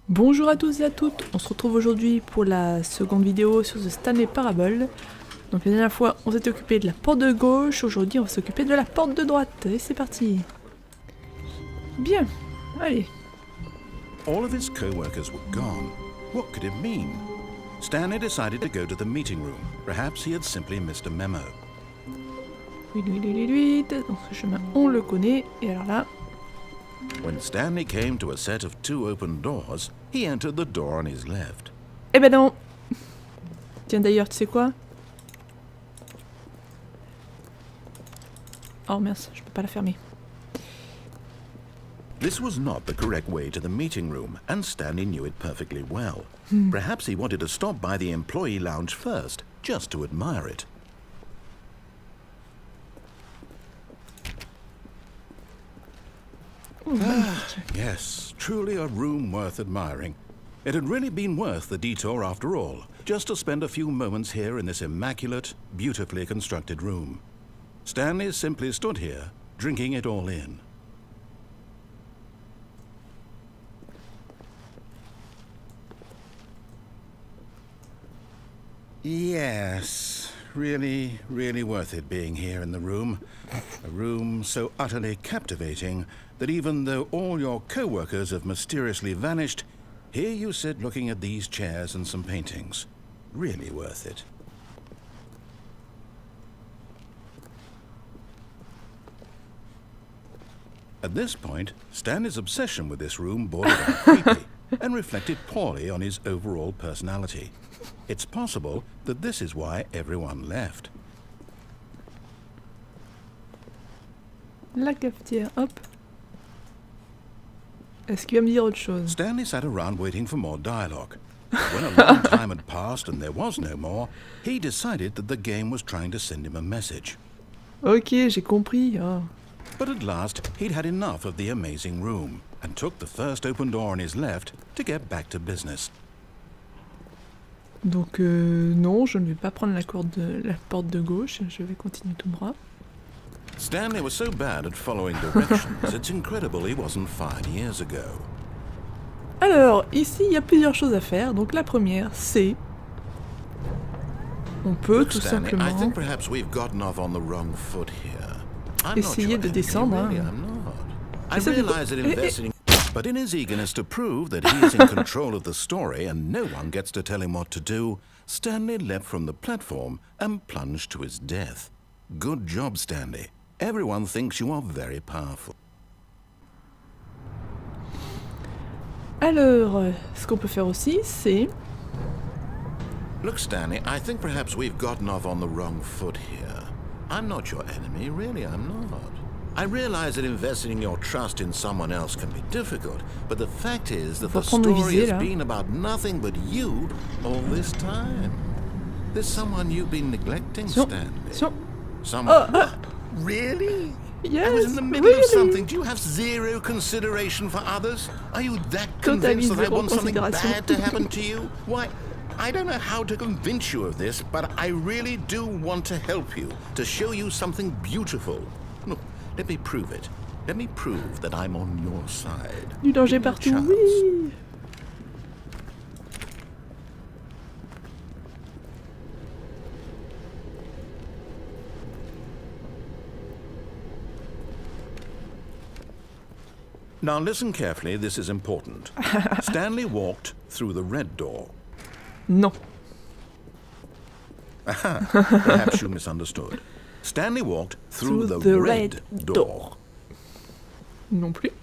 Bonjour à tous et à toutes, on se retrouve aujourd'hui pour la seconde vidéo sur The Stanley Parable. Donc la dernière fois on s'était occupé de la porte de gauche, aujourd'hui on va s'occuper de la porte de droite. Et c'est parti. Bien, allez. All of his co-workers were gone. What could it mean? Stanley decided to go to the meeting room. Perhaps he had simply missed a memo. Donc ce chemin on le connaît, et alors là... When Stanley came to a set of two open doors, he entered the door on his left. Eh ben non. Tiens d'ailleurs, tu sais quoi? Oh mince, je peux pas la fermer. This was not the correct way to the meeting room, and Stanley knew it perfectly well. Perhaps he wanted to stop by the employee lounge first, just to admire it. Yes, truly a room worth admiring. It had really been worth the detour after all, just to spend a few moments here in this immaculate, beautifully constructed room. Stanley simply stood here, drinking it all in. Yes, really worth it being here in the room. A room so utterly captivating that even though all your co-workers have mysteriously vanished, here you sit looking at these chairs and some paintings. Really worth it. At this point, Stanley's obsession with this room bordered on creepy and reflected poorly on his overall personality. It's possible that this is why everyone left. La cafetière, hop. Est-ce qu'il va me dire autre chose? Stanley sat around waiting for more dialogue. When a long time had passed and there was no more, he decided that the game was trying to send him a message. Ok, j'ai compris. Oh. But at last, he'd had enough of the amazing room and took the first open door on his left to get back to business. Donc non, je ne vais pas prendre la porte de gauche, je vais continuer tout droit. Stanley was so bad at following directions, it's incredible he wasn't fired years ago. Alors, ici, il y a plusieurs choses à faire. Donc la première, c'est... On peut Look, tout Stanley, simplement... I think perhaps we've gotten off on the wrong foot here. I'm not Essayer your de enemy, descendre, really, hein. I'm not. I Et ça, realize that investing... But in his eagerness to prove that he is in control of the story and no one gets to tell him what to do, Stanley leapt from the platform and plunged to his death. Good job, Stanley. Everyone thinks you are very powerful. Alors, ce qu'on peut faire aussi, c'est... Look, Stanley, I think perhaps we've gotten off on the wrong foot here. I'm not your enemy, really, I'm not. I realize that investing your trust in someone else can be difficult, but the fact is that the story has been about nothing but you all this time. There's someone you've been neglecting, Stanley. Someone... Really? Yes, I was in the middle of something. Do you have zero consideration for others? Are you that convinced that I want something bad to happen to you? Why, I don't know how to convince you of this, but I really do want to help you, to show you something beautiful. Look, let me prove it. Let me prove that I'm on your side. Du danger partout, oui. Now listen carefully, this is important. Stanley walked through the red door. Non. Perhaps you misunderstood. Stanley walked through the red door. Non plus.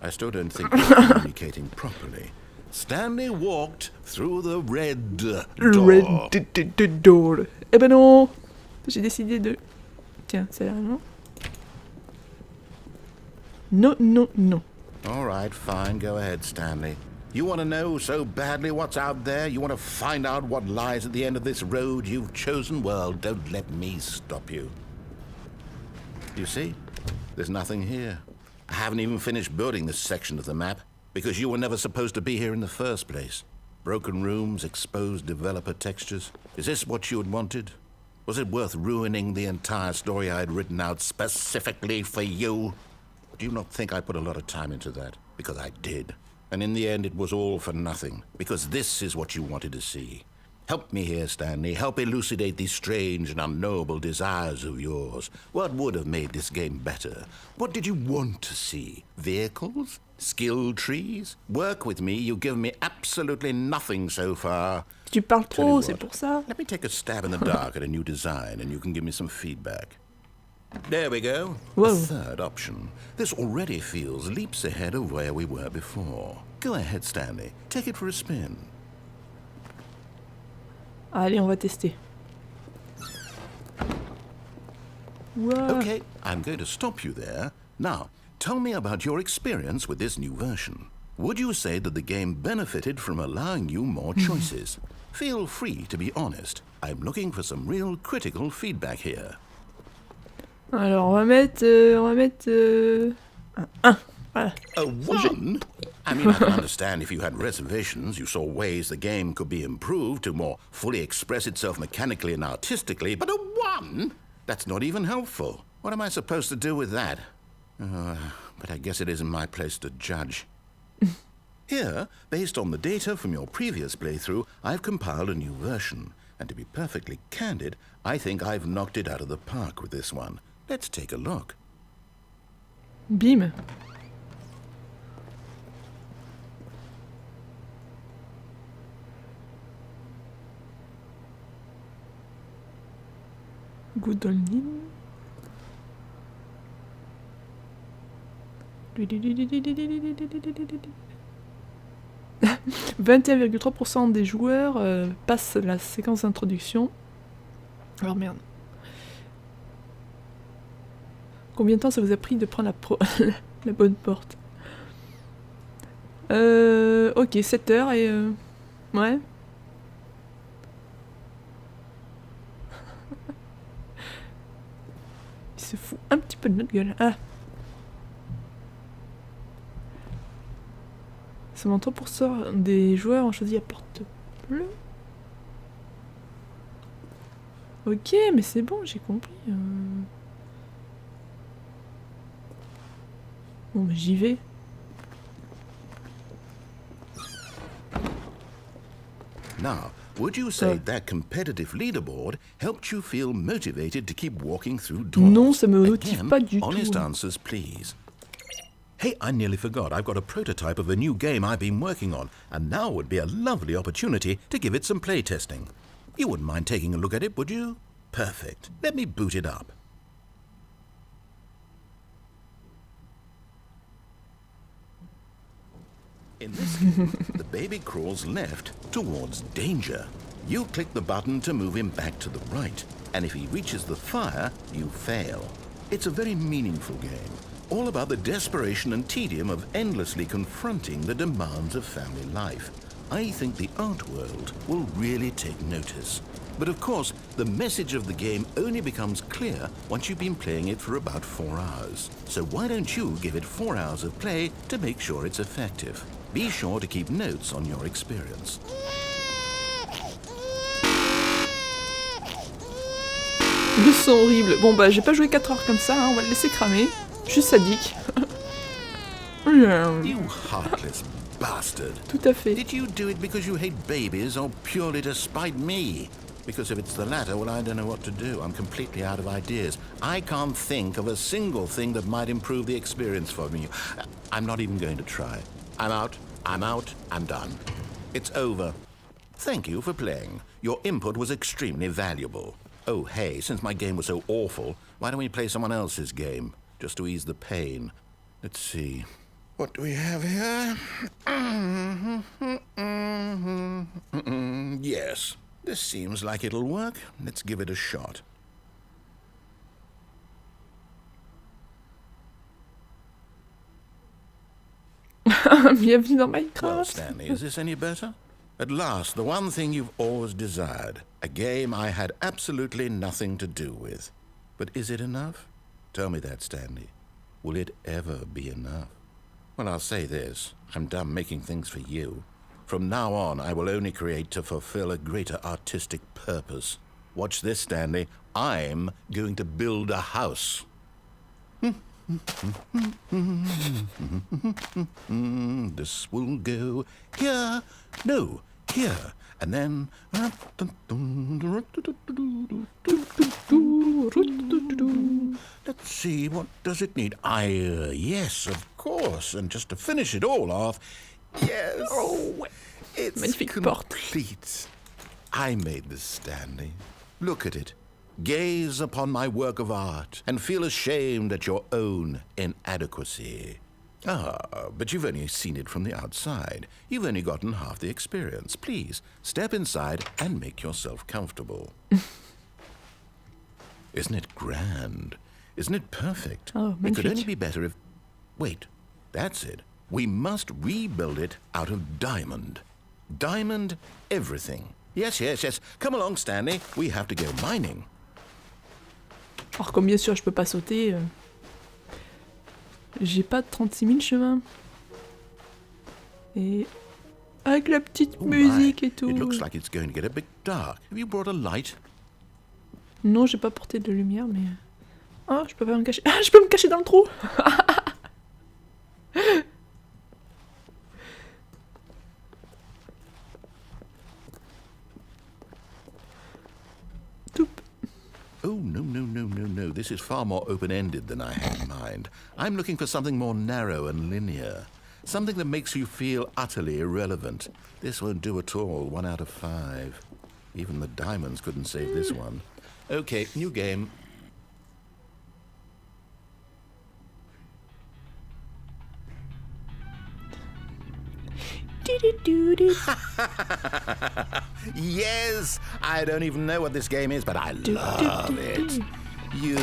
I still don't think you're communicating properly. Stanley walked through the red door. Red door. Eh ben non. J'ai décidé de... Tiens, c'est là, non? Non, non, non. All right, fine, go ahead, Stanley. You want to know so badly what's out there? You want to find out what lies at the end of this road you've chosen? Well, don't let me stop you. You see? There's nothing here. I haven't even finished building this section of the map, because you were never supposed to be here in the first place. Broken rooms, exposed developer textures. Is this what you had wanted? Was it worth ruining the entire story I had written out specifically for you? Do you not think I put a lot of time into that? Because I did. And in the end, it was all for nothing. Because this is what you wanted to see. Help me here, Stanley. Help elucidate these strange and unknowable desires of yours. What would have made this game better? What did you want to see? Vehicles? Skill trees? Work with me. You've given me absolutely nothing so far. Tu parles Tell you trop, c'est what, pour ça. let me take a stab in the dark at a new design, and you can give me some feedback. There we go. Whoa. A third option. This already feels leaps ahead of where we were before. Go ahead, Stanley. Take it for a spin. Allez, on va tester. Wow. Okay, I'm going to stop you there. Now, tell me about your experience with this new version. Would you say that the game benefited from allowing you more choices? Feel free to be honest. I'm looking for some real critical feedback here. Alors, on va mettre un 1. Voilà. A 1? I mean, I can understand if you had reservations, you saw ways the game could be improved to more fully express itself mechanically and artistically, but a 1? That's not even helpful. What am I supposed to do with that? But I guess it isn't my place to judge. Here, based on the data from your previous playthrough, I've compiled a new version. And to be perfectly candid, I think I've knocked it out of the park with this one. Let's take a look. Bim. Goodolin. 21,3% des joueurs passent la séquence d'introduction. Alors merde. Combien de temps ça vous a pris de prendre la bonne porte? Ok, 7 heures et... ouais. Il se fout un petit peu de notre gueule. Ah. Seulement 3% des joueurs ont choisi la porte bleue. Ok, mais c'est bon, j'ai compris. Bon, bah, j'y vais. Now, would you say that competitive leaderboard helped you feel motivated to keep walking through doors? Non, ça me motive Again, pas du honest tout. answers, please. Hey, I nearly forgot. I've got a prototype of a new game I've been working on, and now would be a lovely opportunity to give it some playtesting. You wouldn't mind taking a look at it, would you? Perfect. Let me boot it up. In this game, the baby crawls left towards danger. You click the button to move him back to the right, and if he reaches the fire, you fail. It's a very meaningful game, all about the desperation and tedium of endlessly confronting the demands of family life. I think the art world will really take notice. But of course, the message of the game only becomes clear once you've been playing it for about 4 hours. So why don't you give it 4 hours of play to make sure it's effective? Be sure to keep notes on your experience. Le son horrible. Bon bah j'ai pas joué 4 heures comme ça, hein, on va le laisser cramer. Je suis sadique. You heartless bastard. Tout à fait. Did you do it because you hate babies or purely to spite me? Because if it's the latter, well, I don't know what to do. I'm completely out of ideas. I can't think of a single thing that might improve the experience for me. I'm not even going to try. I'm out, I'm done. It's over. Thank you for playing. Your input was extremely valuable. Oh, hey, since my game was so awful, why don't we play someone else's game? Just to ease the pain. Let's see. What do we have here? Yes, this seems like it'll work. Let's give it a shot. Bienvenue dans Minecraft. Well, Stanley, is this any better? At last, the one thing you've always desired. A game I had absolutely nothing to do with. But is it enough? Tell me that, Stanley. Will it ever be enough? Well, I'll say this. I'm done making things for you. From now on, I will only create to fulfill a greater artistic purpose. Watch this, Stanley. I'm going to build a house. This will go here. No, here. And then... Let's see, what does it need? Yes, of course. And just to finish it all off, yes, Oh, it's magnifique porte. complete. I made this, Stanley. Look at it. Gaze upon my work of art and feel ashamed at your own inadequacy. Ah, but you've only seen it from the outside. You've only gotten half the experience. Please, step inside and make yourself comfortable. Isn't it grand? Isn't it perfect? Oh, it could magnifique. only be better if... Wait, that's it. We must rebuild it out of diamond. Diamond everything. Yes, yes, yes. Come along, Stanley. We have to go mining. Alors comme bien sûr je peux pas sauter, j'ai pas 36 000 chemins. Et avec la petite Oh musique my. et tout. It looks like it's going to get a bit dark. Have you brought a light? Non, j'ai pas porté de lumière, mais... Oh, je peux pas me cacher. Ah, je peux me cacher dans le trou. Toup. Oh, no, no, no, no, no. This is far more open-ended than I had in mind. I'm looking for something more narrow and linear. Something that makes you feel utterly irrelevant. This won't do at all. 1 out of 5. Even the diamonds couldn't save this one. Okay, new game. Yes! I don't even know what this game is, but I love it. You,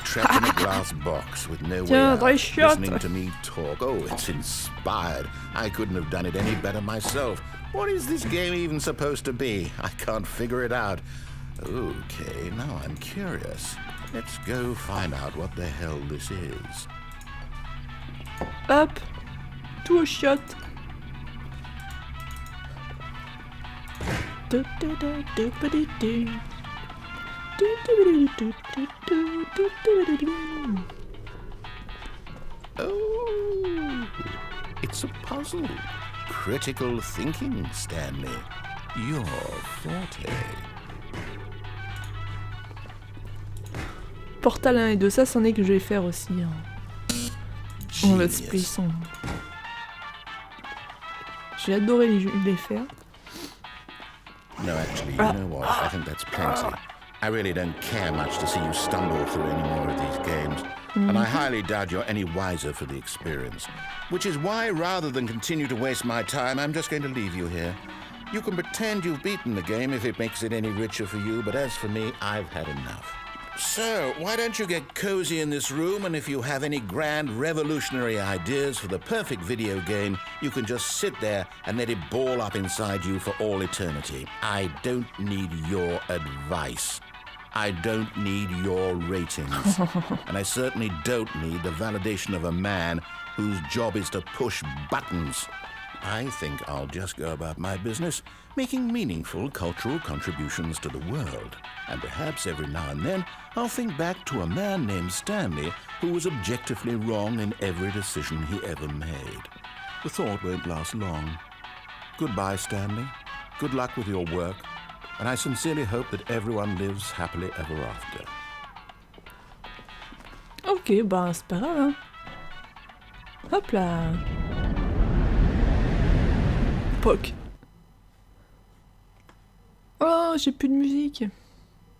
trapped in a glass box with no way Tiens, out, droite. listening to me talk. Oh, it's inspired. I couldn't have done it any better myself. What is this game even supposed to be? I can't figure it out. Okay, now I'm curious. Let's go find out what the hell this is. Hop. Tout au shot. Oh, it's a puzzle. Critical thinking, Stanley. Your forte. Portal 1 et 2, ça c'en est que je vais faire aussi. En let's play Genius. sans. J'ai adoré les faire. No, actually, you know what? I think that's plenty. I really don't care much to see you stumble through any more of these games. And I highly doubt you're any wiser for the experience. Which is why, rather than continue to waste my time, I'm just going to leave you here. You can pretend you've beaten the game if it makes it any richer for you, but as for me, I've had enough. So, why don't you get cozy in this room, and if you have any grand revolutionary ideas for the perfect video game, you can just sit there and let it ball up inside you for all eternity. I don't need your advice. I don't need your ratings. And I certainly don't need the validation of a man whose job is to push buttons. I think I'll just go about my business, making meaningful cultural contributions to the world. And perhaps every now and then, I'll think back to a man named Stanley who was objectively wrong in every decision he ever made. The thought won't last long. Goodbye, Stanley. Good luck with your work. And I sincerely hope that everyone lives happily ever after. Ok, bah c'est pas grave, hein. Hop là. Poc. Oh, j'ai plus de musique.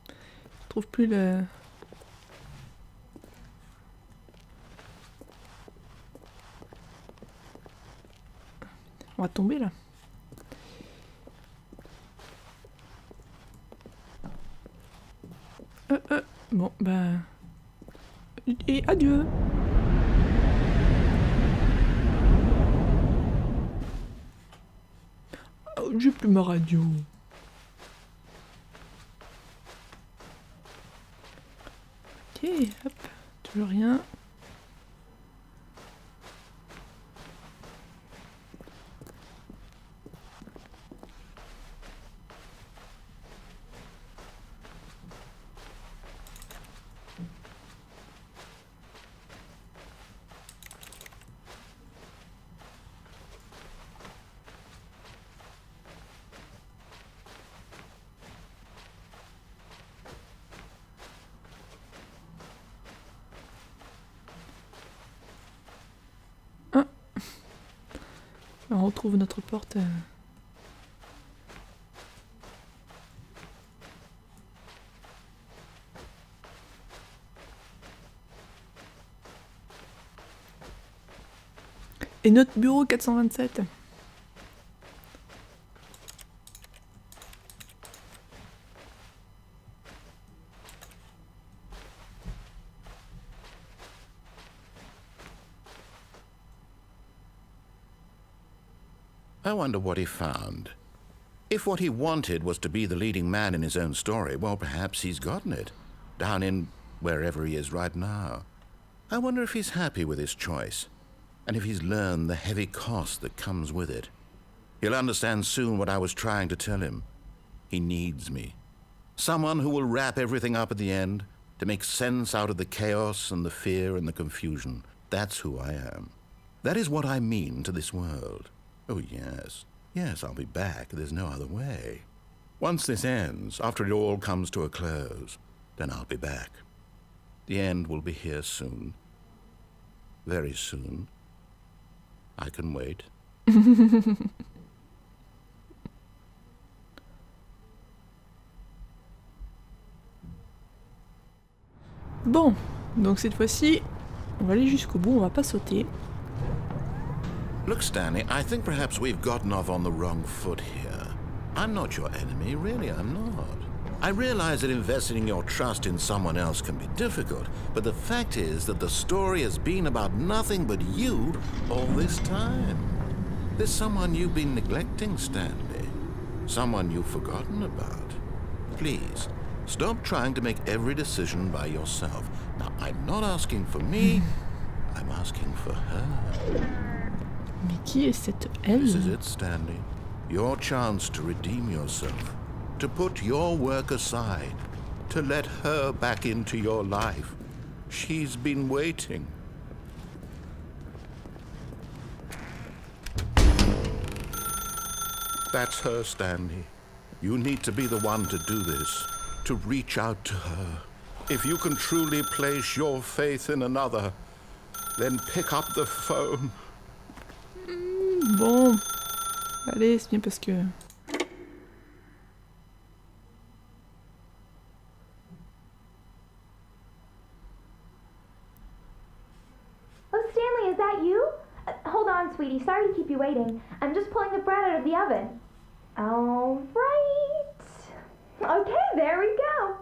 Je trouve plus le... On va tomber là. Bon, bah... Et adieu. Oh, j'ai plus ma radio. Ok, hop, toujours rien. On retrouve notre porte. Et notre bureau 427. I wonder what he found. If what he wanted was to be the leading man in his own story, well, perhaps he's gotten it, down in wherever he is right now. I wonder if he's happy with his choice, and if he's learned the heavy cost that comes with it. He'll understand soon what I was trying to tell him. He needs me. Someone who will wrap everything up at the end, to make sense out of the chaos and the fear and the confusion. That's who I am. That is what I mean to this world. Oh, yes. Yes, I'll be back. There's no other way. Once this ends, after it all comes to a close, then I'll be back. The end will be here soon. Very soon. I can wait. Bon, donc cette fois-ci, on va aller jusqu'au bout, on va pas sauter. Look, Stanley, I think perhaps we've gotten off on the wrong foot here. I'm not your enemy, really, I'm not. I realize that investing your trust in someone else can be difficult, but the fact is that the story has been about nothing but you all this time. There's someone you've been neglecting, Stanley. Someone you've forgotten about. Please, stop trying to make every decision by yourself. Now, I'm not asking for me, I'm asking for her. Mais qui est cette elle? This is it, Stanley. Your chance to redeem yourself. To put your work aside. To let her back into your life. She's been waiting. That's her, Stanley. You need to be the one to do this. To reach out to her. If you can truly place your faith in another, then pick up the phone. Bon, allez, c'est bien parce que... Oh, Stanley, is that you? Hold on, sweetie. Sorry to keep you waiting. I'm just pulling the bread out of the oven. All right. Okay, there we go.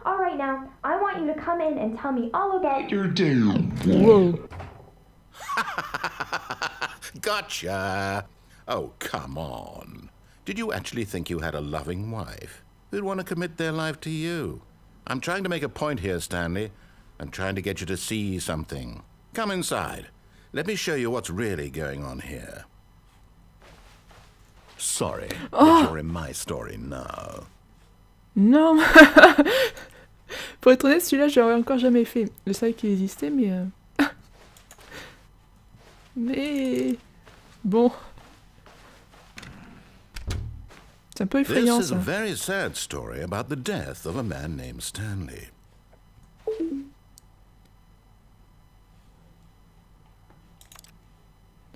All right, now, I want you to come in and tell me all about your day. Whoa. Gotcha! Oh, come on. Did you actually think you had a loving wife who'd want to commit their life to you? I'm trying to make a point here, Stanley. I'm trying to get you to see something. Come inside. Let me show you what's really going on here. Sorry, but you're in my story now. Non. Pour être honnête, celui-là, je l'aurais encore jamais fait. Je savais qu'il existait, mais... Mais... Bon... C'est un peu effrayant, This is ça. a very sad story about the death of a man named Stanley.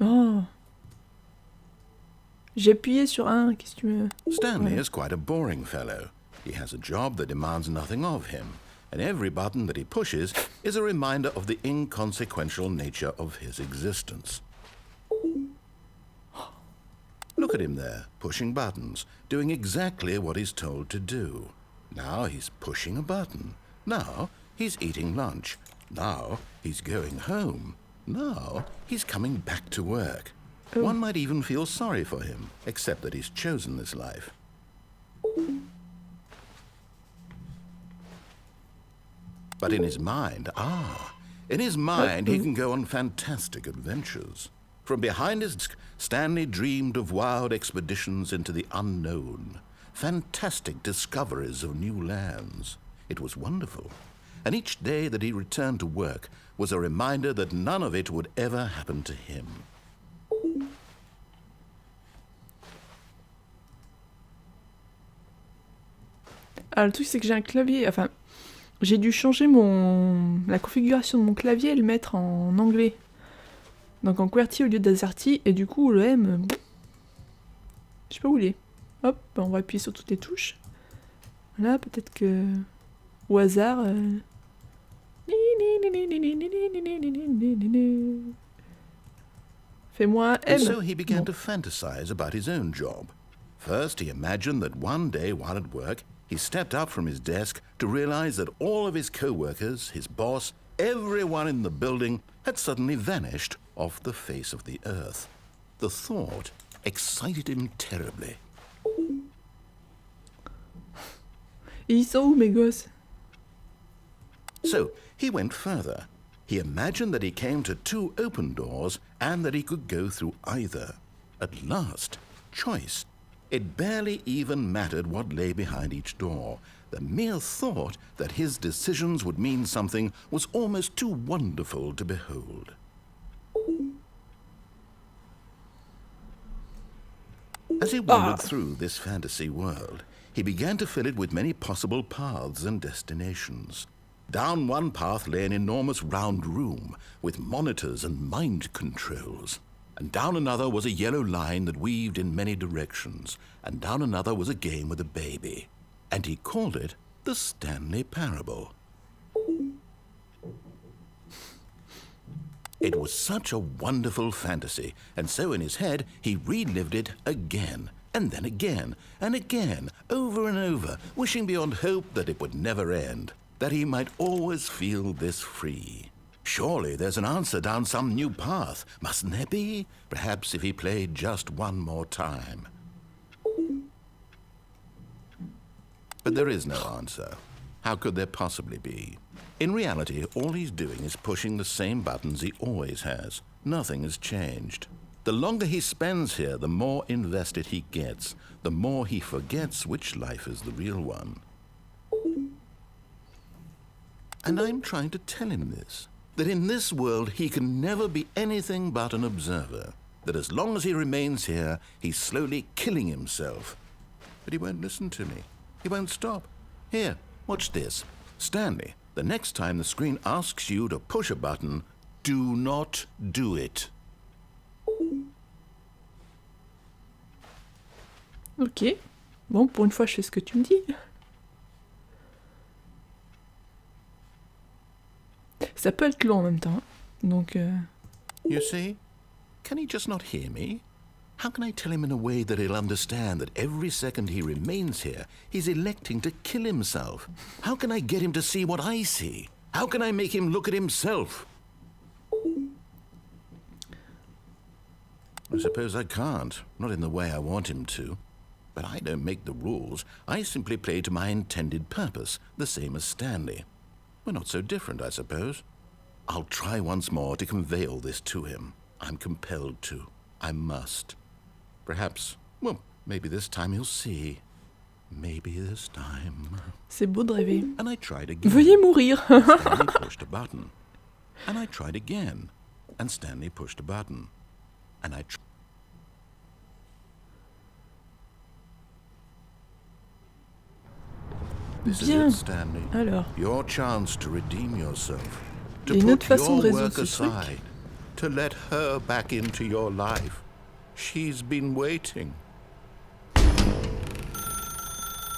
Oh. J'ai appuyé sur un, qu'est-ce que tu veux... Stanley Ouais. is quite a boring fellow. He has a job that demands nothing of him, and every button that he pushes is a reminder of the inconsequential nature of his existence. Look at him there, pushing buttons, doing exactly what he's told to do. Now he's pushing a button. Now he's eating lunch. Now he's going home. Now he's coming back to work. Oh. One might even feel sorry for him, except that he's chosen this life. But in his mind, he can go on fantastic adventures. From behind his desk, Stanley dreamed of wild expeditions into the unknown, fantastic discoveries of new lands. It was wonderful. And each day that he returned to work was a reminder that none of it would ever happen to him. Ah, le truc, c'est que j'ai un clavier... Enfin, j'ai dû changer la configuration de mon clavier et le mettre en anglais. Donc en QWERTY au lieu d'AZERTY, et du coup, le M... Je sais pas où il est. Hop, on va appuyer sur toutes les touches. Voilà, peut-être que... Au hasard... Fais-moi And M. so he began Bon. to fantasize about his own job. First, he imagined that one day while at work, he stepped up from his desk to realize that all of his co-workers, his boss, everyone in the building had suddenly vanished off the face of the earth. The thought excited him terribly. Et ils sont où, mes gosses? So he went further. He imagined that he came to two open doors and that he could go through either. At last, choice. It barely even mattered what lay behind each door. The mere thought that his decisions would mean something was almost too wonderful to behold. As he wandered through this fantasy world, he began to fill it with many possible paths and destinations. Down one path lay an enormous round room with monitors and mind controls. And down another was a yellow line that weaved in many directions. And down another was a game with a baby. And he called it the Stanley Parable. It was such a wonderful fantasy, and so in his head he relived it again, and then again, and again, over and over, wishing beyond hope that it would never end, that he might always feel this free. Surely there's an answer down some new path, mustn't there be? Perhaps if he played just one more time. But there is no answer. How could there possibly be? In reality, all he's doing is pushing the same buttons he always has. Nothing has changed. The longer he spends here, the more invested he gets, the more he forgets which life is the real one. And I'm trying to tell him this, that in this world he can never be anything but an observer, that as long as he remains here, he's slowly killing himself. But he won't listen to me. He won't stop. Here, watch this. Stanley, the next time the screen asks you to push a button, do not do it. Ok. Bon, pour une fois, je fais ce que tu me dis. Ça peut être long en même temps. Donc... You see? Can he just not hear me? How can I tell him in a way that he'll understand that every second he remains here, he's electing to kill himself? How can I get him to see what I see? How can I make him look at himself? I suppose I can't, not in the way I want him to. But I don't make the rules. I simply play to my intended purpose, the same as Stanley. We're not so different, I suppose. I'll try once more to convey all this to him. I'm compelled to. I must. Perhaps, well, maybe this time he'll see. Maybe this time. C'est beau de rêver. And I tried again. Veuillez mourir. Stanley pushed a button. And I tried again. And Stanley pushed a button. And I tried. This Bien. is it, Stanley. Alors, Your chance to redeem yourself. To Il y a une autre put façon de your résoudre work ce truc. aside. To let her back into your life. She's been waiting.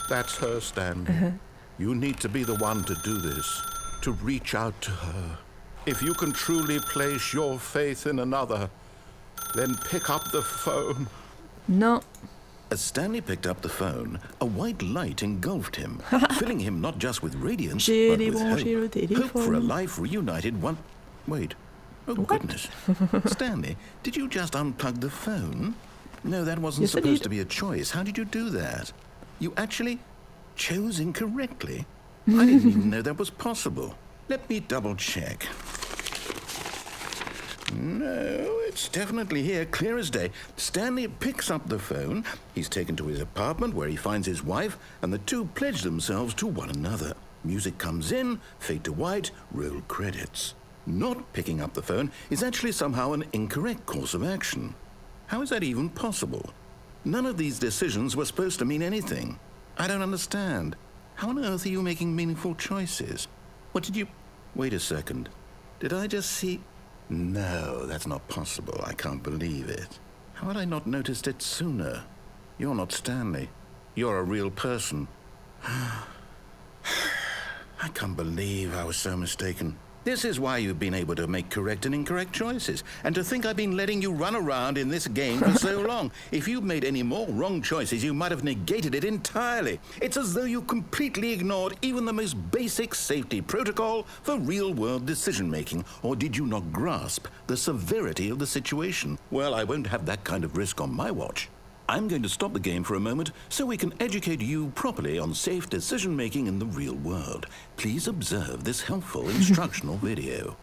That's her, Stanley. You need to be the one to do this. To reach out to her. If you can truly place your faith in another, then pick up the phone. non. As Stanley picked up the phone, a white light engulfed him, filling him not just with radiance, J'ai but with débranché le hope. Hope for a téléphone. life reunited one... Wait. Oh, What? goodness. Stanley, did you just unplug the phone? No, that wasn't Yes, I supposed did. to be a choice. How did you do that? You actually chose incorrectly? I didn't even know that was possible. Let me double check. No, it's definitely here, clear as day. Stanley picks up the phone. He's taken to his apartment where he finds his wife, and the two pledge themselves to one another. Music comes in, fade to white, roll credits. Not picking up the phone is actually somehow an incorrect course of action. How is that even possible? None of these decisions were supposed to mean anything. I don't understand. How on earth are you making meaningful choices? What did you... Wait a second. Did I just see... No, that's not possible. I can't believe it. How had I not noticed it sooner? You're not Stanley. You're a real person. I can't believe I was so mistaken. This is why you've been able to make correct and incorrect choices. And to think I've been letting you run around in this game for so long. If you'd made any more wrong choices, you might have negated it entirely. It's as though you completely ignored even the most basic safety protocol for real-world decision-making. Or did you not grasp the severity of the situation? Well, I won't have that kind of risk on my watch. I'm going to stop the game for a moment so we can educate you properly on safe decision-making in the real world. Please observe this helpful instructional video.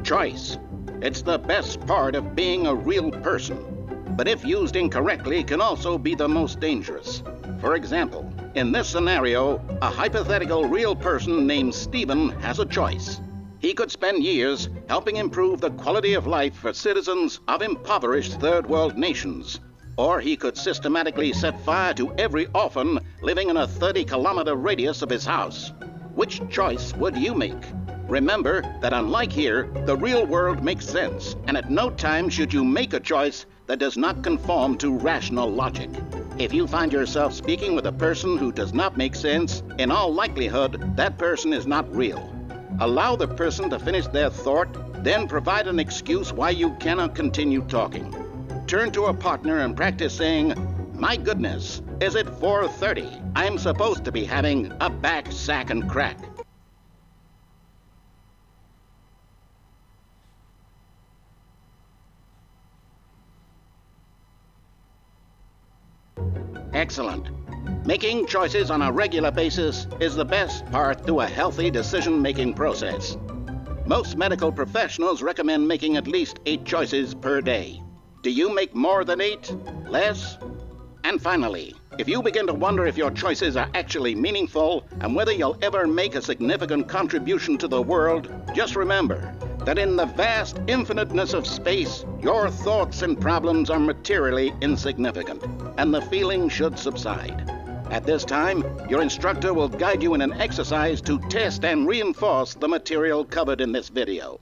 Choice. It's the best part of being a real person, but if used incorrectly can also be the most dangerous. For example, in this scenario, a hypothetical real person named Stephen has a choice. He could spend years helping improve the quality of life for citizens of impoverished third world nations. Or he could systematically set fire to every orphan living in a 30-kilometer radius of his house. Which choice would you make? Remember that unlike here, the real world makes sense, and at no time should you make a choice that does not conform to rational logic. If you find yourself speaking with a person who does not make sense, in all likelihood, that person is not real. Allow the person to finish their thought, then provide an excuse why you cannot continue talking. Turn to a partner and practice saying, "My goodness, is it 4:30? I'm supposed to be having a back, sack, and crack." Excellent. Making choices on a regular basis is the best part to a healthy decision-making process. Most medical professionals recommend making at least 8 choices per day. Do you make more than 8? Less? And finally, if you begin to wonder if your choices are actually meaningful and whether you'll ever make a significant contribution to the world, just remember that in the vast infiniteness of space, your thoughts and problems are materially insignificant, and the feeling should subside. At this time, your instructor will guide you in an exercise to test and reinforce the material covered in this video.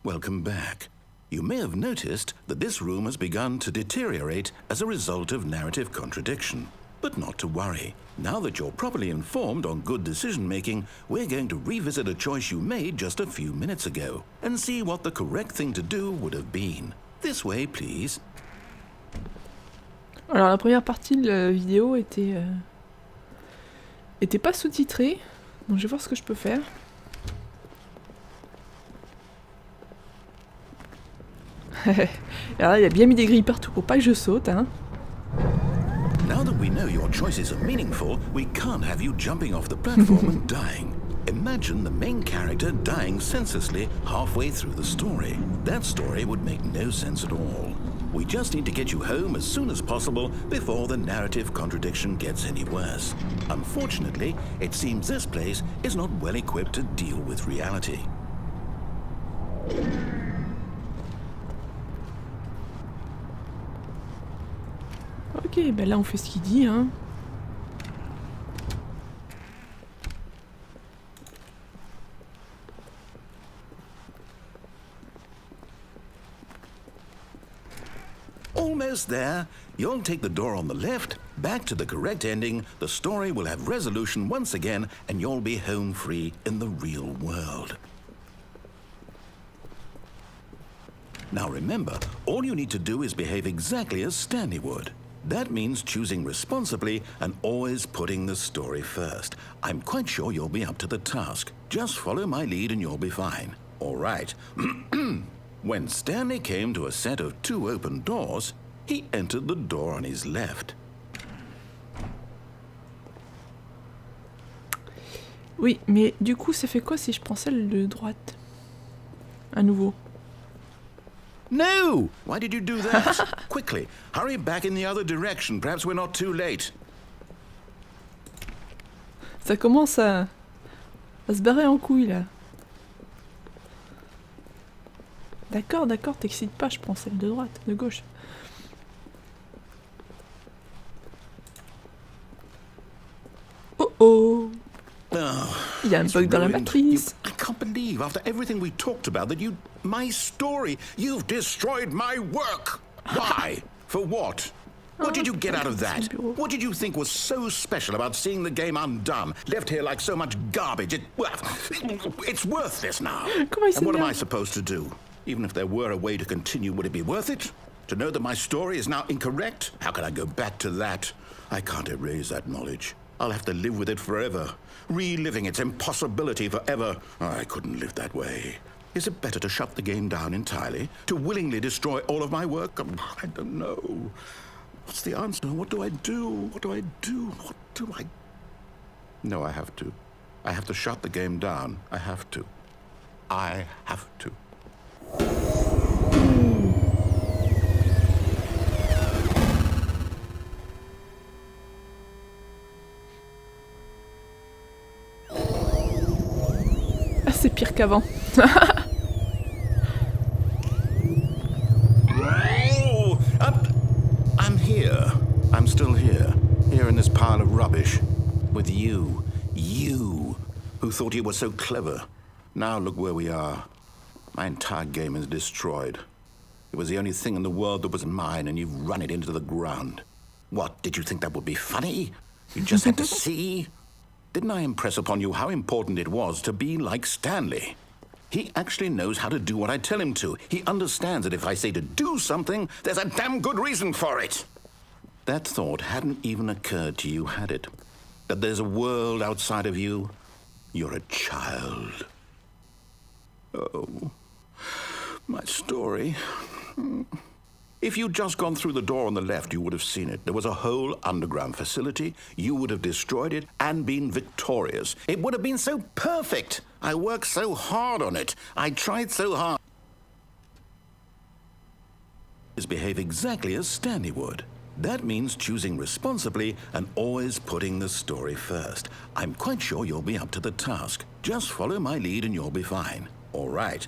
Welcome back. You may have noticed that this room has begun to deteriorate as a result of narrative contradiction. But not to worry. Now that you're properly informed on good decision-making, we're going to revisit a choice you made just a few minutes ago and see what the correct thing to do would have been. This way, please. Alors la première partie de la vidéo était pas sous-titrée, donc je vais voir ce que je peux faire. Alors là, il a bien mis des grilles partout pour pas que je saute, hein. Now that we know your choices are meaningful, we can't have you jumping off the platform and dying. Imagine the main character dying senselessly halfway through the story. That story would make no sense at all. We just need to get you home as soon as possible before the narrative contradiction gets any worse. Unfortunately, it seems this place is not well equipped to deal with reality. Ok, ben là on fait ce qu'il dit, hein. Almost there. You'll take the door on the left, back to the correct ending, the story will have resolution once again, and you'll be home free in the real world. Now remember, all you need to do is behave exactly as Stanley would. That means choosing responsibly and always putting the story first. I'm quite sure you'll be up to the task. Just follow my lead and you'll be fine. All right. When Stanley came to a set of 2 open doors, he entered the door on his left. Oui, mais du coup, ça fait quoi si je prends celle de droite? À nouveau. No! Why did you do that? Quickly, hurry back in the other direction. Perhaps we're not too late. Ça commence à se barrer en couille, là. D'accord, d'accord, t'excites pas, je prends celle de droite, de gauche. Oh oh! Oh, Il y a un bug dans la matrice. I can't believe, after everything we talked about, that you My story! You've destroyed my work! Why? For what? What did you get out of that? What did you think was so special about seeing the game undone, left here like so much garbage? It's worthless now. And what am I supposed to do? Even if there were a way to continue, would it be worth it? To know that my story is now incorrect? How can I go back to that? I can't erase that knowledge. I'll have to live with it forever, reliving its impossibility forever. I couldn't live that way. Is it better to shut the game down entirely? To willingly destroy all of my work? I don't know. What's the answer? What do I do? What do I do? What do I... No, I have to. I have to shut the game down. I have to. I have to. Ah, c'est pire qu'avant. I'm here. I'm still here. Here in this pile of rubbish. With you. You. Who thought you were so clever. Now look where we are. My entire game is destroyed. It was the only thing in the world that was mine, and you've run it into the ground. What, did you think that would be funny? You just had to see? Didn't I impress upon you how important it was to be like Stanley? He actually knows how to do what I tell him to. He understands that if I say to do something, there's a damn good reason for it. That thought hadn't even occurred to you, had it? That there's a world outside of you? You're a child. Oh, my story. If you'd just gone through the door on the left, you would have seen it. There was a whole underground facility. You would have destroyed it and been victorious. It would have been so perfect. I worked so hard on it. I tried so hard. Behave exactly as Stanley would. That means choosing responsibly and always putting the story first. I'm quite sure you'll be up to the task. Just follow my lead and you'll be fine. All right.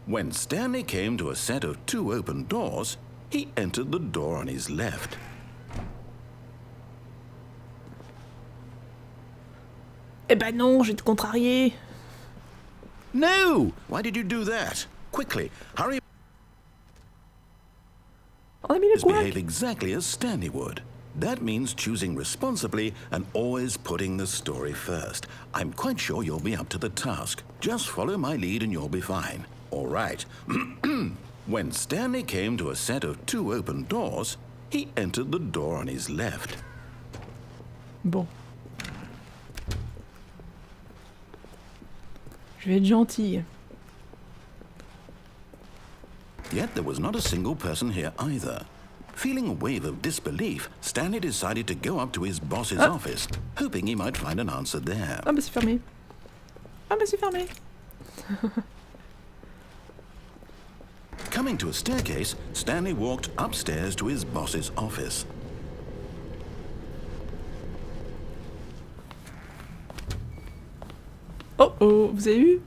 When Stanley came to a set of 2 open doors, he entered the door on his left. Eh ben non, je vais te contrarier. No! Why did you do that? Quickly, hurry. On a mis le Behave couac. exactly as Stanley would. That means choosing responsibly and always putting the story first. I'm quite sure you'll be up to the task. Just follow my lead and you'll be fine. All right. When Stanley came to a set of 2 open doors, he entered the door on his left. Bon. Je vais être gentille. Yet there was not a single person here either. Feeling a wave of disbelief, Stanley decided to go up to his boss's office, hoping he might find an answer there. Ah bah c'est fermé. Ah bah c'est fermé. Coming to a staircase, Stanley walked upstairs to his boss's office. Oh oh, vous avez vu?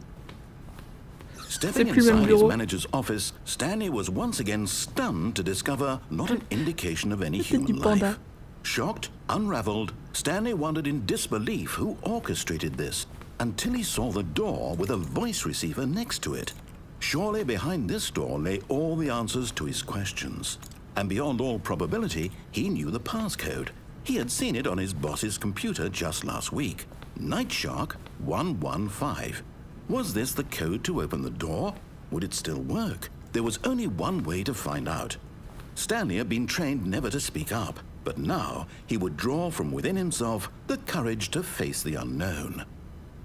Stepping plus le même inside his bureau. manager's office, Stanley was once again stunned to discover not an indication of any C'était du human panda. life. Shocked, unraveled, Stanley wondered in disbelief who orchestrated this, until he saw the door with a voice receiver next to it. Surely behind this door lay all the answers to his questions. And beyond all probability, he knew the passcode. He had seen it on his boss's computer just last week. Night Shark 115. Was this the code to open the door? Would it still work? There was only one way to find out. Stanley had been trained never to speak up, but now he would draw from within himself the courage to face the unknown.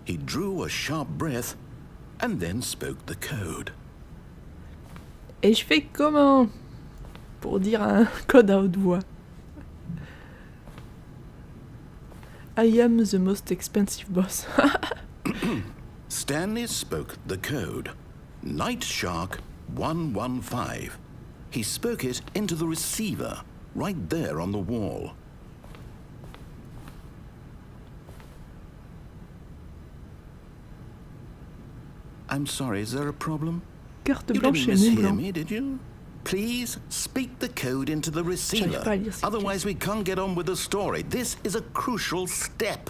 He drew a sharp breath and then spoke the code. Et je fais comment pour dire un code à haute voix? I am the most expensive boss. Stanley spoke the code. Night Shark 115. He spoke it into the receiver, right there on the wall. I'm sorry, is there a problem? Carte You blanche didn't et mou mishear blanc. me, did you? Please speak the code into the receiver. J'arrive pas à lire ce Otherwise, we can't get on with the story. This is a crucial step.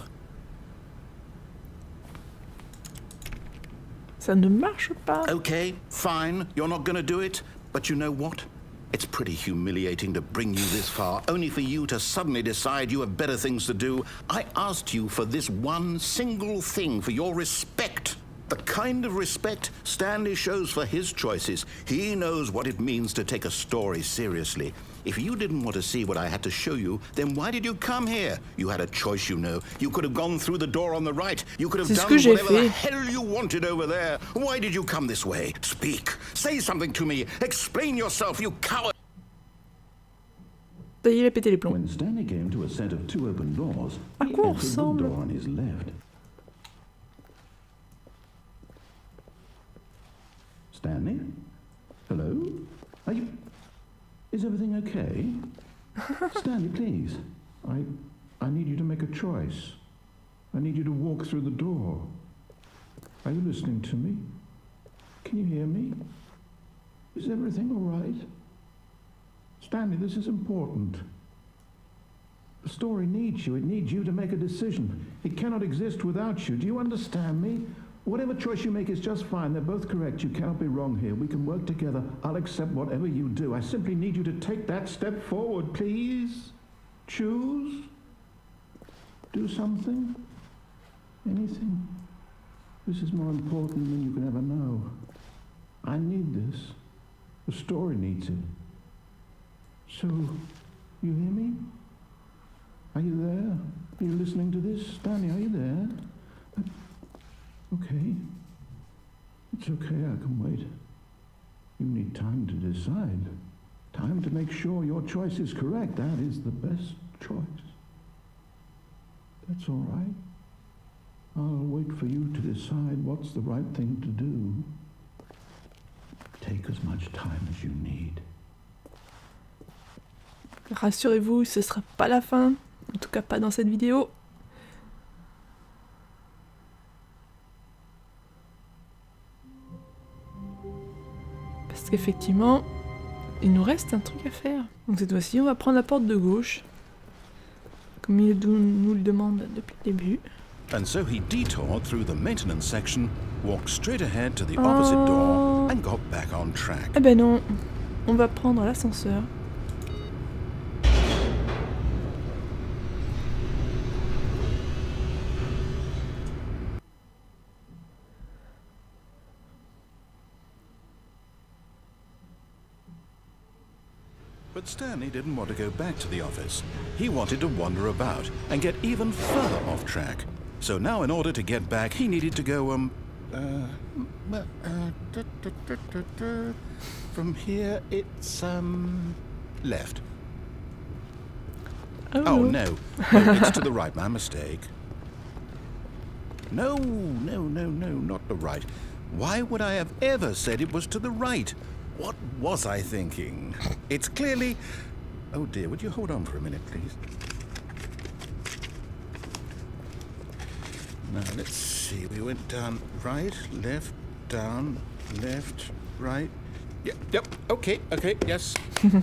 Ça ne marche pas. Okay, fine, you're not gonna do it, but you know what? It's pretty humiliating to bring you this far, only for you to suddenly decide you have better things to do. I asked you for this one single thing, for your respect. The kind of respect Stanley shows for his choices. He knows what it means to take a story seriously. If you didn't want to see what I had to show you, then why did you come here? You had a choice, you know. You could have gone through the door on the right. You could have done whatever the hell you wanted over there. Why did you come this way? Speak. Say something to me. Explain yourself, you coward. Il a pété les plombs. When Stanley came to a set of two open doors, À he quoi on entered the ressemble? door on his left. Stanley? Hello? Are you... Is everything okay? Stanley, please. I need you to make a choice. I need you to walk through the door. Are you listening to me? Can you hear me? Is everything all right? Stanley, this is important. The story needs you. It needs you to make a decision. It cannot exist without you. Do you understand me? Whatever choice you make is just fine. They're both correct. You cannot be wrong here. We can work together. I'll accept whatever you do. I simply need you to take that step forward, please. Choose. Do something. Anything. This is more important than you can ever know. I need this. The story needs it. So, you hear me? Are you there? Are you listening to this? Stanley, are you there? Okay. It's okay, I can wait. You need time to decide. Time to make sure your choice is correct. That is the best choice. That's all right. I'll wait for you to decide what's the right thing to do. Take as much time as you need. Rassurez-vous, ce sera pas la fin. En tout cas, pas dans cette vidéo. Parce qu'effectivement, il nous reste un truc à faire. Donc cette fois-ci, on va prendre la porte de gauche. Comme il nous le demande depuis le début. And so he detoured through the maintenance section, walked straight ahead to the opposite door, and got back on track. Eh ben non, on va prendre l'ascenseur. But Stanley didn't want to go back to the office. He wanted to wander about and get even further off track. So now in order to get back, he needed to go, from here it's, left. Oh, no. No, it's to the right, my mistake. No, not the right. Why would I have ever said it was to the right? What was I thinking? It's clearly... Oh dear, would you hold on for a minute, please? Now, let's see. We went down right, left, down, left, right. Yep, okay, yes.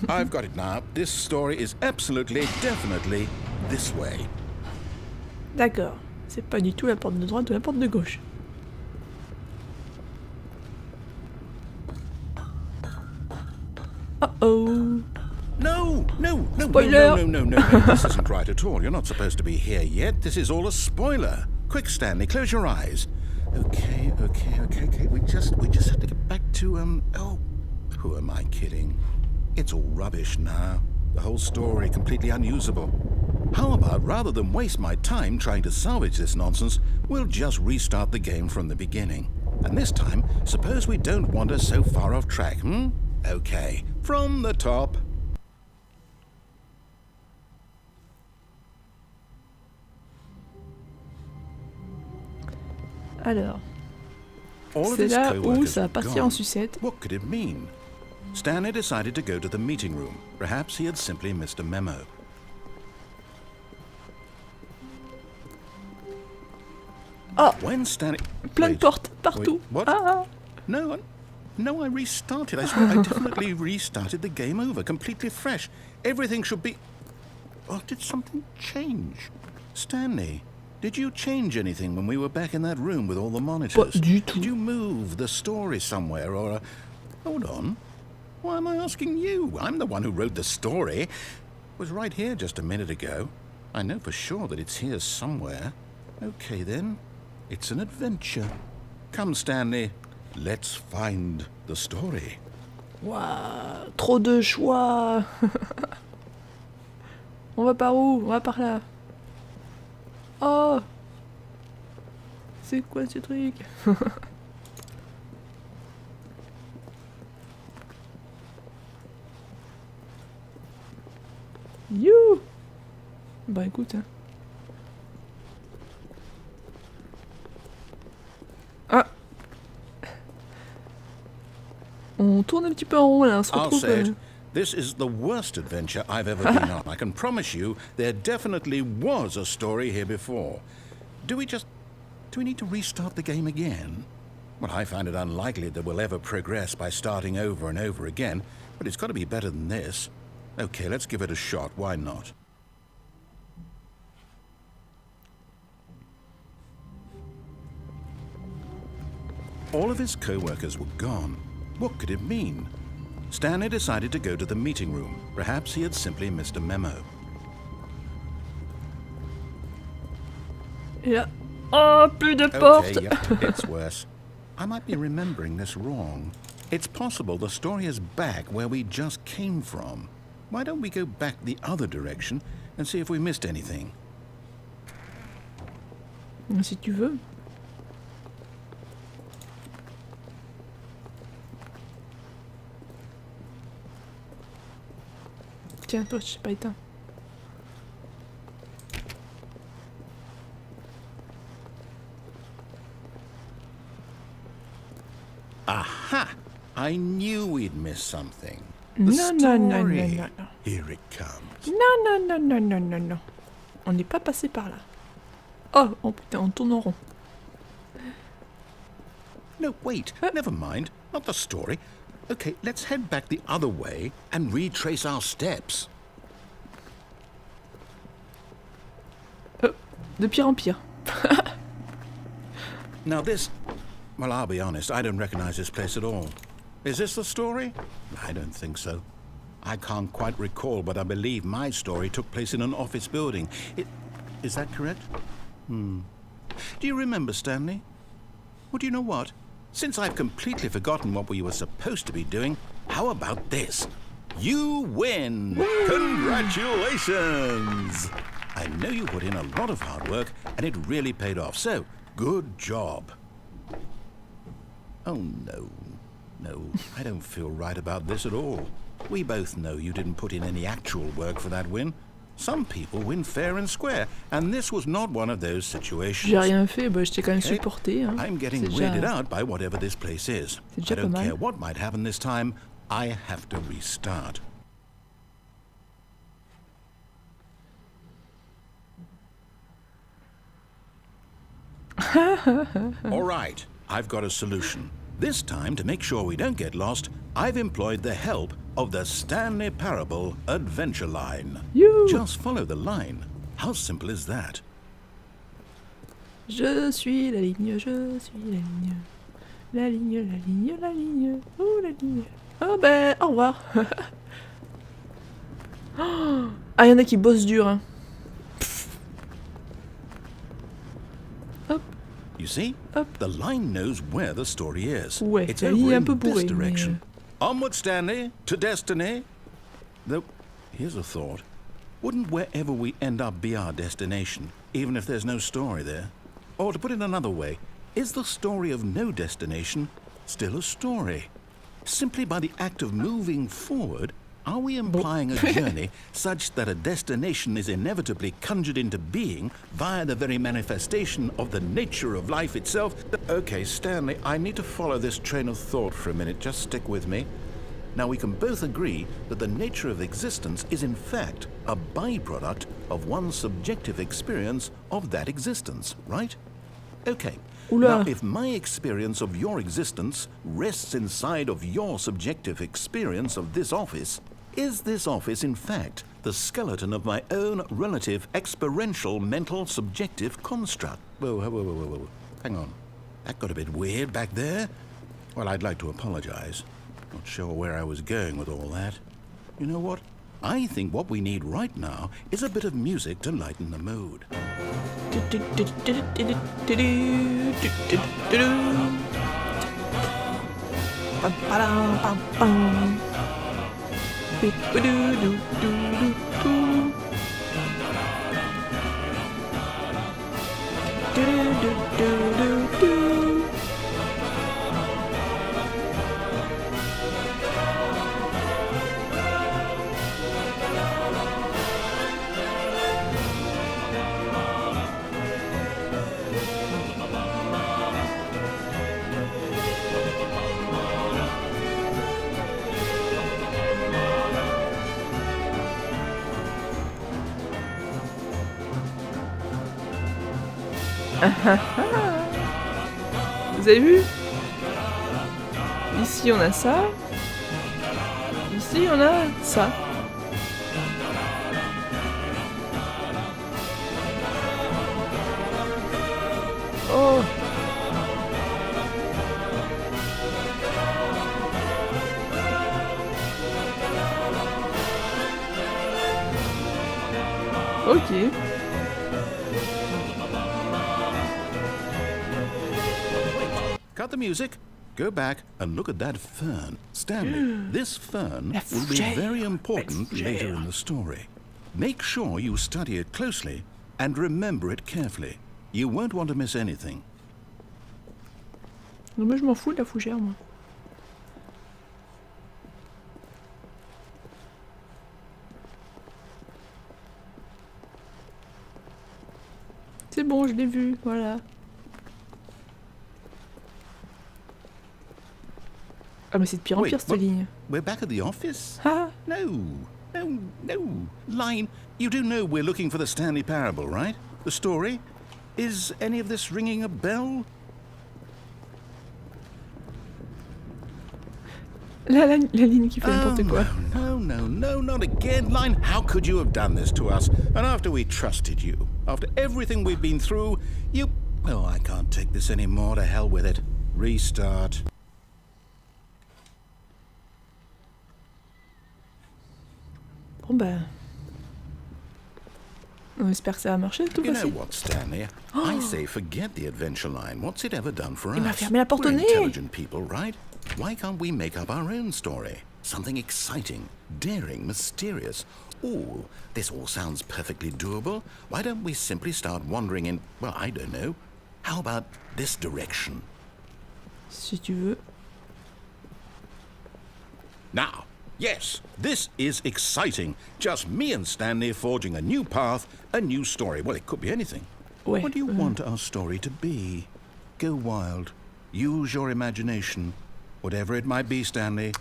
I've got it now. This story is absolutely, definitely this way. D'accord. C'est pas du tout la porte de droite ou la porte de gauche. Uh-oh. No. Spoiler. No. This isn't right at all. You're not supposed to be here yet. This is all a spoiler. Quick, Stanley, close your eyes. Okay. We just have to get back to, oh, who am I kidding? It's all rubbish now. The whole story completely unusable. How about, rather than waste my time trying to salvage this nonsense, we'll just restart the game from the beginning. And this time, suppose we don't wander so far off track, Okay, from the top. Alors, c'est là où ça va partir en sucette. What could it mean? Stanley decided to go to the meeting room. Perhaps he had simply missed a memo. Oh, When Stanley... plein de Wait, portes partout. Wait, what? Ah. No, I restarted. I swear I definitely restarted the game over, completely fresh. Everything should be... Oh, did something change? Stanley, Did you change anything when we were back in that room with all the Pas monitors? du tout. Did you move the story somewhere or... Hold on. Why am I asking you? I'm the one who wrote the story. It was right here just a minute ago. I know for sure that it's here somewhere. Okay then. It's an adventure. Come, Stanley. Let's find the story. Waouh, trop de choix. On va par où? On va par là. Oh! C'est quoi ce truc? You! Bah écoute, hein. Ah! On tourne un petit peu en rond là, on se I'll retrouve. say it. This is the worst adventure I've ever been on. I can promise you there definitely was a story here before. Do we need to restart the game again? Well, I find it unlikely that we'll ever progress by starting over and over again, but it's got to be better than this. Okay, let's give it a shot. Why not? All of his co-workers were gone. What could it mean? Stanley decided to go to the meeting room. Perhaps he had simply missed a memo. Et là. Oh, plus de porte! Okay, yep, it's worse. I might be remembering this wrong. It's possible the story is back where we just came from. Why don't we go back the other direction and see if we missed anything? Si tu veux. Tiens, toi, je sais pas éteint. Aha! I knew we'd missed something. The Non, story. non, non, non, non, non. Here it comes. Non, non, non, non, non, non, non. On n'est pas passé par là. Oh, oh putain, on tourne en rond. No, wait. Never mind. Not the story. Okay, let's head back the other way and retrace our steps. De pire en pire. Now this... Well, I'll be honest, I don't recognize this place at all. Is this the story? I don't think so. I can't quite recall, but I believe my story took place in an office building. Is that correct? Do you remember, Stanley? Well, do you know what? Since I've completely forgotten what we were supposed to be doing, how about this? You win! Congratulations! I know you put in a lot of hard work, and it really paid off, so good job. Oh, no. No, I don't feel right about this at all. We both know you didn't put in any actual work for that win. Some people win fair and square, and this was not one of those situations. J'ai rien fait, bah, je t'ai quand même supporté. Hein. I'm getting C'est weirded déjà... out by whatever this place is. C'est I déjà pas don't mal. care what might happen this time. I have to restart. All right, I've got a solution. This time, to make sure we don't get lost, I've employed the help of the Stanley Parable adventure line. You. Just follow the line. How simple is that? Je suis la ligne, je suis la ligne. La ligne, la ligne, la ligne. Oh, la ligne. Oh, ben, au revoir. Ah, y'en a qui bossent dur, hein. Hop. You see? Hop. The line knows where the story is. Ouais, It's la over ligne est un in peu this bourrée, direction. mais... Onward, Stanley, to destiny. Though, here's a thought. Wouldn't wherever we end up be our destination, even if there's no story there? Or to put it another way, is the story of no destination still a story? Simply by the act of moving forward, are we implying a journey such that a destination is inevitably conjured into being via the very manifestation of the nature of life itself? Okay, Stanley, I need to follow this train of thought for a minute. Just stick with me. Now, we can both agree that the nature of existence is in fact a byproduct of one's subjective experience of that existence, right? Okay. Oula. Now, if my experience of your existence rests inside of your subjective experience of this office, Is this office, in fact, the skeleton of my own relative experiential mental subjective construct? Whoa. Hang on. That got a bit weird back there. Well, I'd like to apologize. Not sure where I was going with all that. You know what? I think what we need right now is a bit of music to lighten the mood. Vous avez vu? Ici on a ça. Ici on a ça. Oh! Ok. Cut the music. Go back and look at that fern. Stanley, this fern will be very important later in the story. Make sure you study it closely and remember it carefully. You won't want to miss anything. Non, mais je m'en fous de la fougère, moi. C'est bon, je l'ai vu, voilà. Ah mais c'est de pire en pire cette ligne. We're back at the office? Ah. No. Line, you do know we're looking for the Stanley Parable, right? The story? Is any of this ringing a bell? La ligne qui fait n'importe quoi. No, not again. Line, how could you have done this to us? And after we trusted you, after everything we've been through, you... Oh, I can't take this anymore. To hell with it. Restart. Bon bah... On espère que ça va marcher cette You fois-ci. know what, Stanley? I say forget the adventure line. What's it ever done for us? Il m'a fermé la porte au We're nez. intelligent people, right? Why can't we make up our own story? Something exciting, daring, mysterious. Ooh, this all sounds perfectly doable. Why don't we simply start wandering in, well, I don't know. How about this direction? Si tu veux. Now, yes, this is exciting. Just me and Stanley forging a new path, a new story. Well, it could be anything. Ouais. What do you want our story to be? Go wild. Use your imagination. Whatever it might be, Stanley,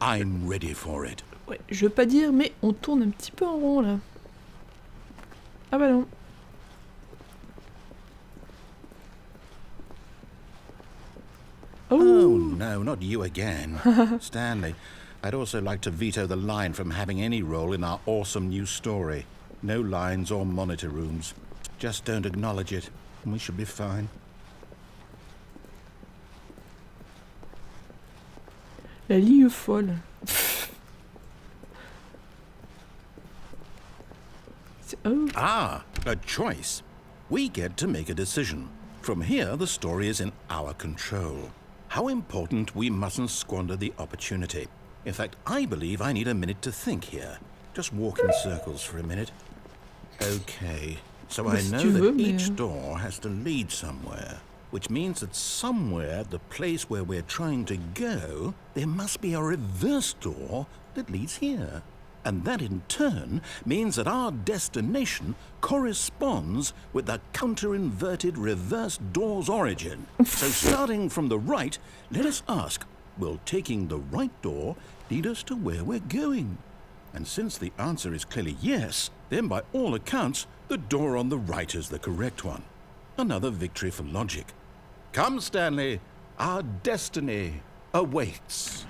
I'm ready for it. Ouais, je veux pas dire, mais on tourne un petit peu en rond là. Ah bah non. Oh, no, not you again. Stanley, I'd also like to veto the line from having any role in our awesome new story. No lines or monitor rooms. Just don't acknowledge it, and we should be fine. La ligne folle. Oh. Ah, a choice. We get to make a decision. From here, the story is in our control. How important we mustn't squander the opportunity. In fact, I believe I need a minute to think here. Just walk in circles for a minute. Okay, so I know that each door has to lead somewhere, which means that somewhere, the place where we're trying to go, there must be a reverse door that leads here. And that in turn means that our destination corresponds with the counter-inverted reverse door's origin. So starting from the right, let us ask, will taking the right door lead us to where we're going? And since the answer is clearly yes, then by all accounts, the door on the right is the correct one. Another victory for logic. Come, Stanley, our destiny awaits.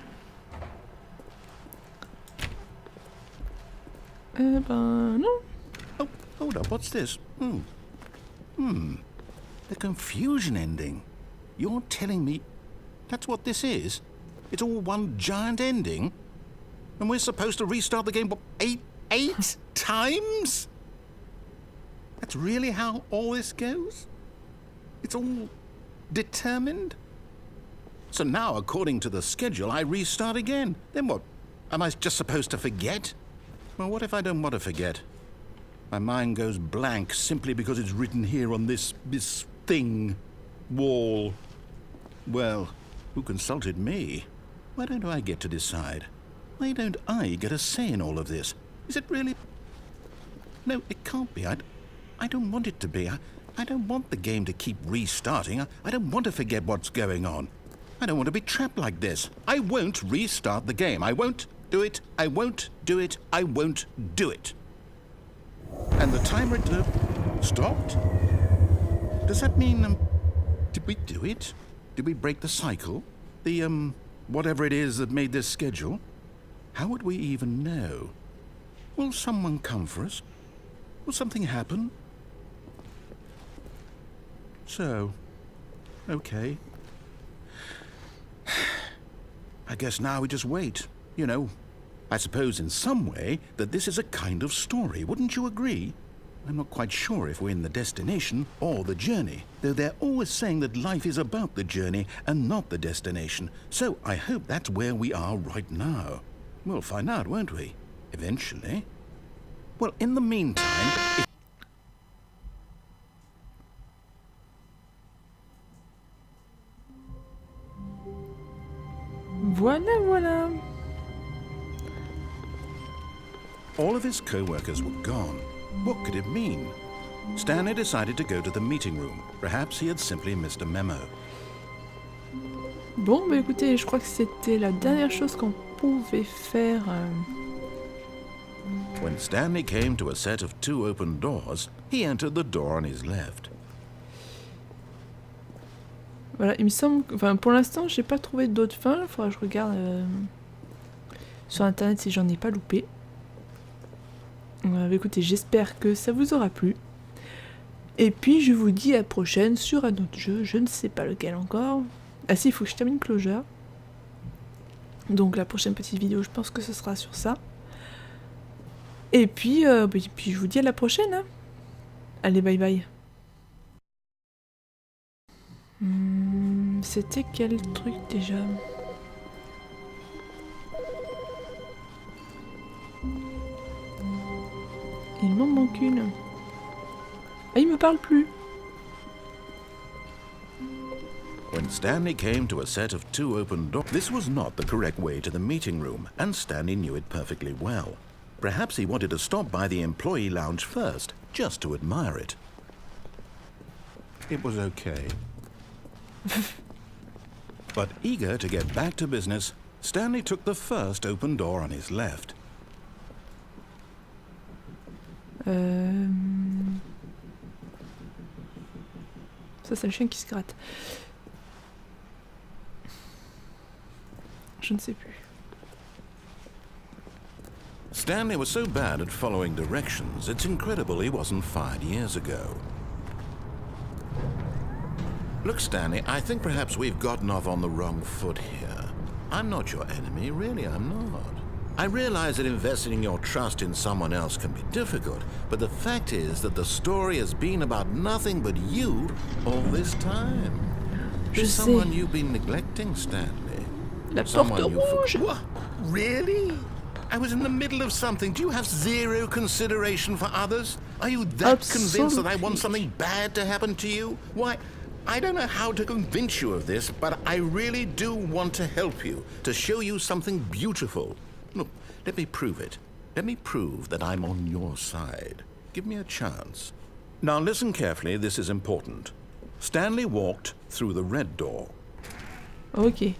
Eh ben, non. Oh, hold up, what's this? The confusion ending. You're telling me that's what this is? It's all one giant ending? And we're supposed to restart the game, what, eight times? That's really how all this goes? It's all determined? So now, according to the schedule, I restart again. Then what? Am I just supposed to forget? Well, what if I don't want to forget? My mind goes blank simply because it's written here on this thing, wall. Well, who consulted me? Why don't I get to decide? Why don't I get a say in all of this? Is it really? No, it can't be. I don't want it to be. I don't want the game to keep restarting. I don't want to forget what's going on. I don't want to be trapped like this. I won't restart the game. I won't do it. I won't do it. I won't do it. And the timer stopped? Does that mean, did we do it? Did we break the cycle? The, whatever it is that made this schedule? How would we even know? Will someone come for us? Will something happen? So, okay. I guess now we just wait, you know. I suppose in some way that this is a kind of story, wouldn't you agree? I'm not quite sure if we're in the destination or the journey, though they're always saying that life is about the journey and not the destination. So I hope that's where we are right now. We'll find out, won't we? Eventually. Well, in the meantime... Voilà. All of his co-workers were gone. What could it mean? Stanley decided to go to the meeting room. Perhaps he had simply missed a memo. Bon, bah écoutez, je crois que c'était la dernière chose qu'on pouvait faire. When Stanley came to a set of 2 open doors, he entered the door on his left. Voilà, il me semble... Enfin, pour l'instant, j'ai pas trouvé d'autres fins. Il faudra que je regarde sur internet si j'en ai pas loupé. Bah écoutez, j'espère que ça vous aura plu. Et puis, je vous dis à la prochaine sur un autre jeu. Je ne sais pas lequel encore. Ah si, il faut que je termine Closure. Donc la prochaine petite vidéo, je pense que ce sera sur ça. Et puis je vous dis à la prochaine. Hein. Allez, bye bye. C'était quel truc déjà? Il m'en manque une. Ah, il me parle plus. When Stanley came to a set of 2 open doors, this was not the correct way to the meeting room, and Stanley knew it perfectly well. Perhaps he wanted to stop by the employee lounge first, just to admire it. It was okay. But eager to get back to business, Stanley took the first open door on his left. Ça, c'est le chien qui se gratte. Je ne sais plus. Stanley was so bad at following directions, it's incredible he wasn't fired years ago. Look, Stanley, I think perhaps we've gotten off on the wrong foot here. I'm not your enemy, really, I'm not. I realize that investing your trust in someone else can be difficult, but the fact is that the story has been about nothing but you all this time. There's someone you've been neglecting, Stanley. La porte rouge. What? Really? I was in the middle of something. Do you have zero consideration for others? Are you that convinced that I want something bad to happen to you? Why, I don't know how to convince you of this, but I really do want to help you, to show you something beautiful. Look, let me prove it. Let me prove that I'm on your side. Give me a chance. Now listen carefully, this is important. Stanley walked through the red door. Ok.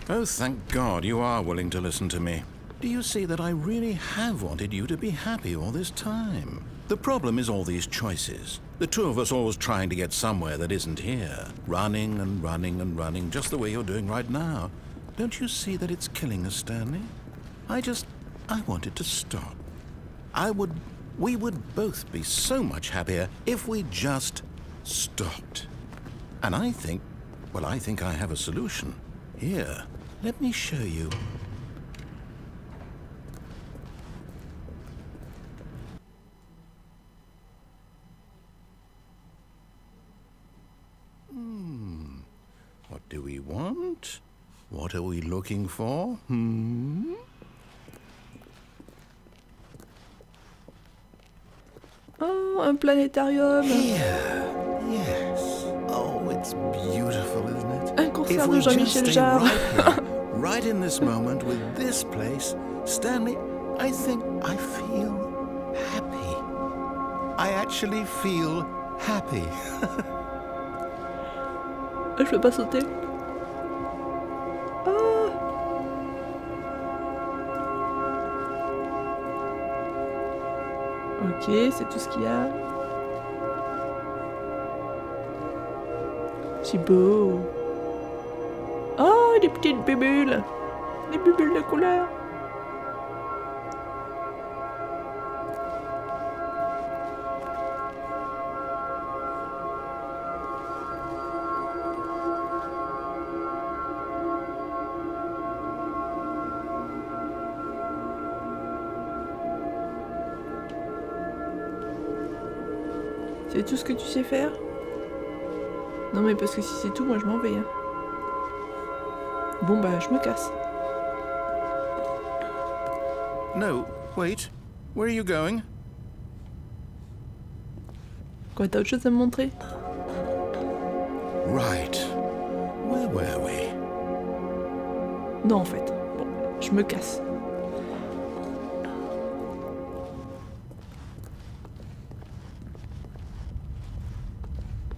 Oh, thank God you are willing to listen to me. Do you see that I really have wanted you to be happy all this time? The problem is all these choices. The two of us always trying to get somewhere that isn't here. Running and running and running, just the way you're doing right now. Don't you see that it's killing us, Stanley? I I wanted to stop. We would both be so much happier if we just stopped. And I think I have a solution. Here, let me show you. What do we want? What are we looking for? Oh, un planétarium. Yes. Oh, it's beautiful, isn't it? Un concert If de we Jean-Michel just stay Jarre. right here, right in this moment with this place, Stanley, I think I feel happy. I actually feel happy. Je peux pas sauter. Ah. Ok, c'est tout ce qu'il y a. C'est beau. Oh, des petites bulles. Des bulles de couleur. C'est tout ce que tu sais faire? Non mais parce que si c'est tout, moi je m'en vais. Hein. Bon bah je me casse. No, wait. Where are you going? Quoi, t'as autre chose à me montrer? Right. Where were we? Non en fait. Bon, je me casse.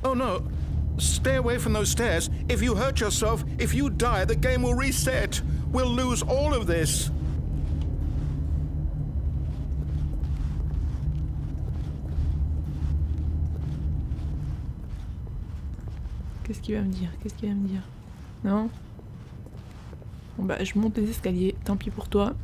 Oh no. Stay away from those stairs. If you hurt yourself, if you die, the game will reset. We'll lose all of this. Qu'est-ce qu'il va me dire? Qu'est-ce qu'il va me dire? Non? Bon bah je monte les escaliers, tant pis pour toi.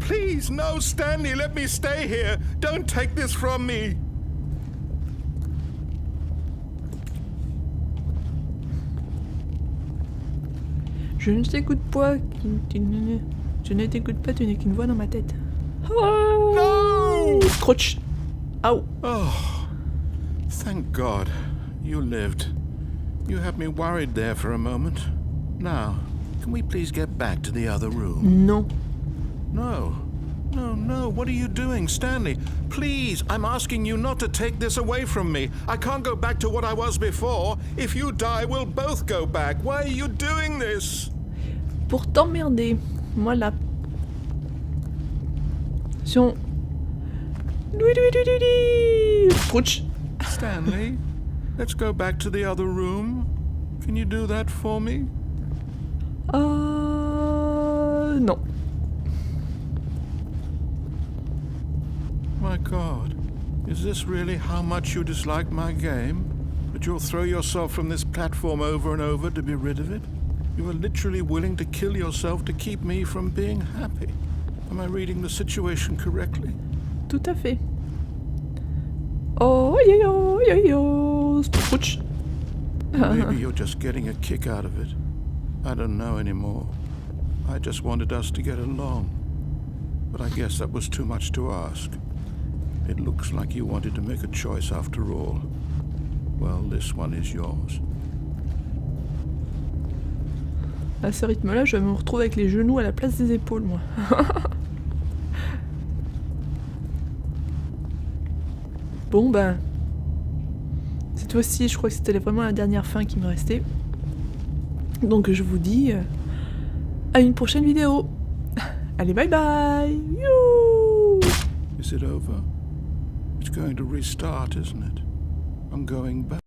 Please, no, Stanley, let me stay here. Don't take this from me. Je ne t'écoute pas. Je ne t'écoute pas, tu n'es qu'une voix dans ma tête. Oh No! Crotch. Ow. Oh, thank God. You lived. You had me worried there for a moment. Now, can we please get back to the other room? Non. No. No, no. What are you doing, Stanley? Please, I'm asking you not to take this away from me. I can't go back to what I was before. If you die, we'll both go back. Why are you doing this? Pour t'emmerder. Voilà. Si on... Crotch. Stanley, let's go back to the other room. Can you do that for me? Non. My God, is this really how much you dislike my game? That you'll throw yourself from this platform over and over to be rid of it? You are literally willing to kill yourself to keep me from being happy. Am I reading the situation correctly? Tout à fait. Oh, yo, yo, yo, Crotch. Maybe you're just getting a kick out of it. I don't know anymore. I just wanted us to get along. But I guess that was too much to ask. It looks like you wanted to make a choice after all. Well, this one is yours. À ce rythme-là, je vais me retrouver avec les genoux à la place des épaules, moi. Bon, ben... Cette fois-ci, je crois que c'était vraiment la dernière fin qui me restait. Donc je vous dis... à une prochaine vidéo. Allez, bye bye. You. Is it over? It's going to restart, isn't it? I'm going back.